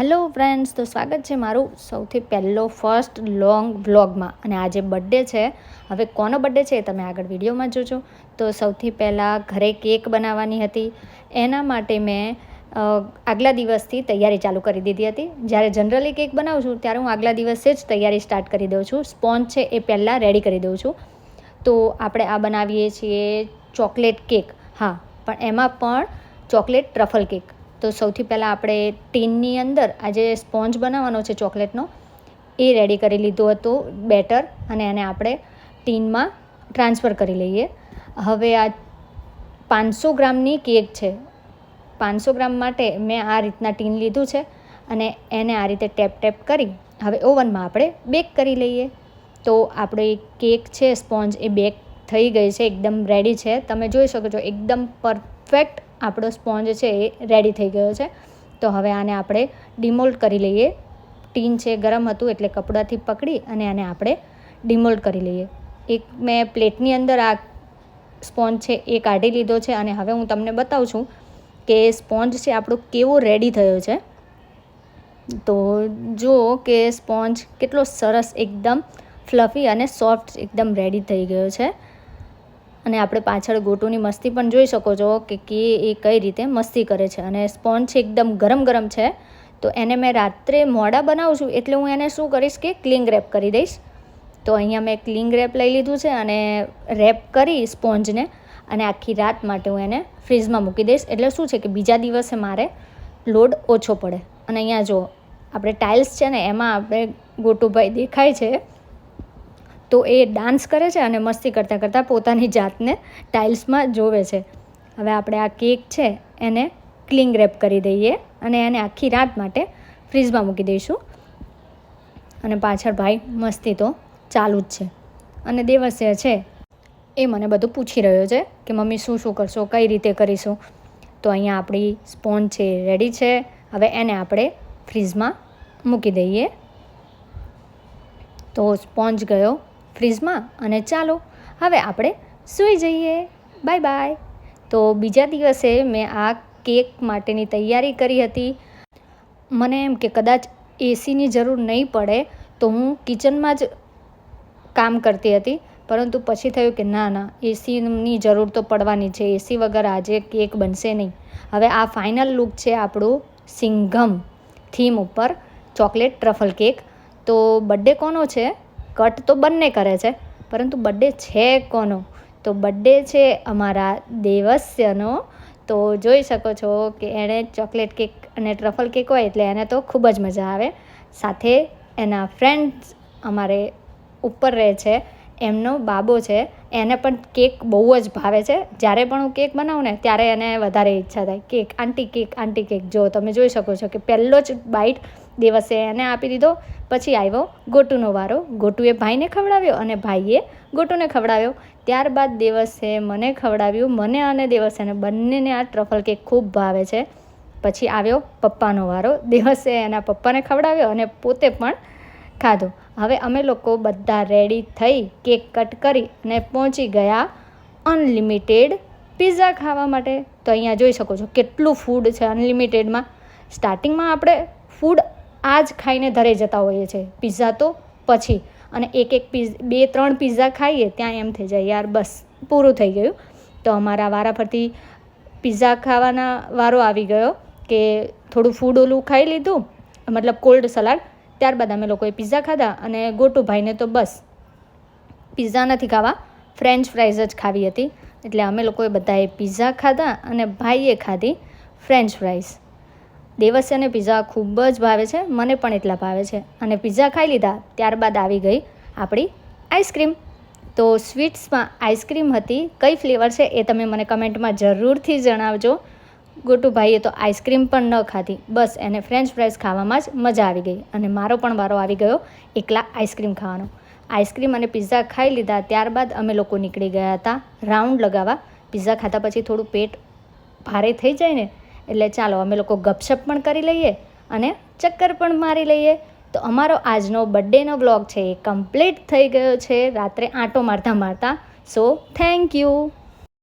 Hello friends, તો સ્વાગત છે મારું સૌથી પહેલો ફર્સ્ટ લોંગ વ્લોગમાં. અને આજે બર્થડે છે. હવે કોનો બર્થડે છે એ તમે આગળ વિડીયોમાં જોજો. તો સૌથી પહેલાં ઘરે કેક બનાવવાની હતી. એના માટે મેં આગલા દિવસથી તૈયારી ચાલુ કરી દીધી હતી. જ્યારે જનરલી કેક બનાવું છું ત્યારે હું આગલા દિવસે જ તૈયારી સ્ટાર્ટ કરી દઉં છું. સ્પોન્જ છે એ પહેલાં રેડી કરી દઉં છું. તો આપણે આ બનાવીએ છીએ ચોકલેટ કેક. હા, પણ એમાં પણ ચોકલેટ ટ્રફલ કેક. તો સૌથી પહેલાં આપણે ટીનની અંદર આ જે સ્પોન્જ બનાવવાનો છે ચોકલેટનો એ રેડી કરી લીધું હતું બેટર, અને એને આપણે ટીનમાં ટ્રાન્સફર કરી લઈએ. હવે આ 500 ગ્રામની કેક છે. 500 ગ્રામ માટે મેં આ રીતના ટીન લીધું છે અને એને આ રીતે ટેપ કરી હવે ઓવનમાં આપણે બેક કરી લઈએ. તો આપણી કેક છે સ્પોન્જ એ બેક થઈ ગઈ છે, એકદમ રેડી છે. તમે જોઈ શકો છો એકદમ પરફેક્ટ આપણો સ્પોન્જ છે એ રેડી થઈ ગયો છે. તો હવે આને આપણે ડિમોલ્ડ કરી લઈએ. ટીન છે ગરમ હતું એટલે કપડાથી પકડી અને આને આપણે ડિમોલ્ડ કરી લઈએ. એક મેં પ્લેટની અંદર આ સ્પોન્જ છે એ કાઢી લીધો છે અને હવે હું તમને બતાવું છું કે સ્પોન્જ છે આપણો કેવો રેડી થયો છે. તો જુઓ કે સ્પોન્જ કેટલો સરસ એકદમ ફ્લફી અને સોફ્ટ એકદમ રેડી થઈ ગયો છે. અને આપણે પાછળ ગોટુની મસ્તી પણ જોઈ શકો છો કે એ કઈ રીતે મસ્તી કરે છે. અને સ્પોન્જ છે એકદમ ગરમ ગરમ છે. તો એને મેં રાત્રે મોડા બનાવું છું એટલે હું એને શું કરીશ કે ક્લિંગ રેપ કરી દઈશ. તો અહીંયા મેં ક્લિંગ રેપ લઈ લીધું છે અને રેપ કરી સ્પોન્જને અને આખી રાત માટે હું એને ફ્રીઝમાં મૂકી દઈશ. એટલે શું છે કે બીજા દિવસે મારે લોડ ઓછો પડે. અને અહીંયા જો આપણે ટાઇલ્સ છે ને એમાં આપણે ગોટુભાઈ દેખાય છે તો એ ડાન્સ કરે છે અને મસ્તી કરતાં કરતાં પોતાની જાતને ટાઇલ્સમાં જોવે છે. હવે આપણે આ કેક છે એને ક્લિંગ રેપ કરી દઈએ અને એને આખી રાત માટે ફ્રીઝમાં મૂકી દઈશું. અને પાછળ ભાઈ મસ્તી તો ચાલુ જ છે. અને દેવસ્ય છે એ મને બધું પૂછી રહ્યો છે કે મમ્મી શું શું કરશો, કઈ રીતે કરીશું. તો અહીંયા આપણી સ્પોન્જ છે રેડી છે. હવે એને આપણે ફ્રીઝમાં મૂકી દઈએ. તો સ્પોન્જ ગયો ફ્રીઝમાં અને ચાલો હવે આપણે સૂઈ જઈએ. Bye bye. તો બીજા દિવસે મેં આ કેક માટેની તૈયારી કરી હતી. મને એમ કે કદાચ એસીની જરૂર નહીં પડે તો હું કિચનમાં જ કામ કરતી હતી, પરંતુ પછી થયું કે ના, એસીની જરૂર તો પડવાની છે. એસી વગર આજે કેક બનશે નહીં. હવે આ ફાઇનલ લુક છે આપણું સિંઘમ થીમ ઉપર ચોકલેટ ટ્રફલ કેક. તો બર્થડે કોનો છે? કટ તો બંને કરે છે, પરંતુ બર્થડે છે કોનો? તો બર્થડે છે અમારા દેવસ્યનો. તો જોઈ શકો છો કે એણે ચોકલેટ કેક અને ટ્રફલ કેક હોય એટલે એને તો ખૂબ જ મજા આવે. સાથે એના ફ્રેન્ડ્સ અમારે ઉપર રહે છે, એમનો બાબો છે, એને પણ કેક બહુ જ ભાવે છે. જ્યારે પણ હું કેક બનાવું ને ત્યારે એને વધારે ઈચ્છા થાય કેક, આંટી કેક. જો તમે જોઈ શકો છો કે પહેલો જ બાઇટ દિવસે એને આપી દીધો. પછી આવ્યો ગોટુનો વારો. ગોટુએ ભાઈને ખવડાવ્યો અને ભાઈએ ગોટુને ખવડાવ્યો. ત્યારબાદ દિવસે મને ખવડાવ્યું. મને અને દિવસેને બંનેને આ ટ્રફલ કેક ખૂબ ભાવે છે. પછી આવ્યો પપ્પાનો વારો. દિવસે એના પપ્પાને ખવડાવ્યો અને પોતે પણ ખાધો. હવે અમે લોકો બધા રેડી થઈ કેક કટ કરી અને પહોંચી ગયા અનલિમિટેડ પિઝા ખાવા માટે. તો અહીંયા જોઈ શકો છો કેટલું ફૂડ છે અનલિમિટેડમાં. સ્ટાર્ટિંગમાં આપણે ફૂડ આ જ ખાઈને ધરે જતા હોઈએ છીએ, પિઝા તો પછી. અને એક 2-3 પિઝા ખાઈએ ત્યાં એમ થઈ જાય યાર બસ પૂરું થઈ ગયું. તો અમારા વારા ફરતી પિઝા ખાવાના વારો આવી ગયો કે થોડું ફૂડ ઓલું ખાઈ લીધું, મતલબ કોલ્ડ સલાડ. ત્યારબાદ અમે લોકોએ પિઝા ખાધા અને ગોટુભાઈને તો બસ પિઝા નથી ખાવા, ફ્રેન્ચ ફ્રાઈઝ જ ખાવી હતી. એટલે અમે લોકોએ બધાએ પિઝા ખાધા અને ભાઈએ ખાધી ફ્રેન્ચ ફ્રાઈઝ. દેવસ્યને પિઝા ખૂબ જ ભાવે છે, મને પણ એટલા ભાવે છે. અને પિઝા ખાઈ લીધા ત્યારબાદ આવી ગઈ આપણી આઈસ્ક્રીમ. તો સ્વીટ્સમાં આઈસ્ક્રીમ હતી. કઈ ફ્લેવર છે એ તમે મને કમેન્ટમાં જરૂરથી જણાવજો. ગોટુભાઈએ તો આઈસ્ક્રીમ પણ ન ખાધી, બસ એને ફ્રેન્ચ ફ્રાઈઝ ખાવામાં જ મજા આવી ગઈ. અને મારો પણ વારો આવી ગયો એકલા આઈસ્ક્રીમ ખાવાનો. આઈસ્ક્રીમ અને પિઝા ખાઈ લીધા ત્યારબાદ અમે લોકો નીકળી ગયા હતા રાઉન્ડ લગાવવા. પિઝા ખાતા પછી થોડું પેટ ભારે થઈ જાય ને એટલે ચાલો અમે લોકો ગપશપ પણ કરી લઈએ અને ચક્કર પણ મારી લઈએ. તો અમારો આજનો બર્થડેનો વ્લોગ છે એ કમ્પ્લીટ થઈ ગયો છે રાત્રે આંટો મારતા. So thank you.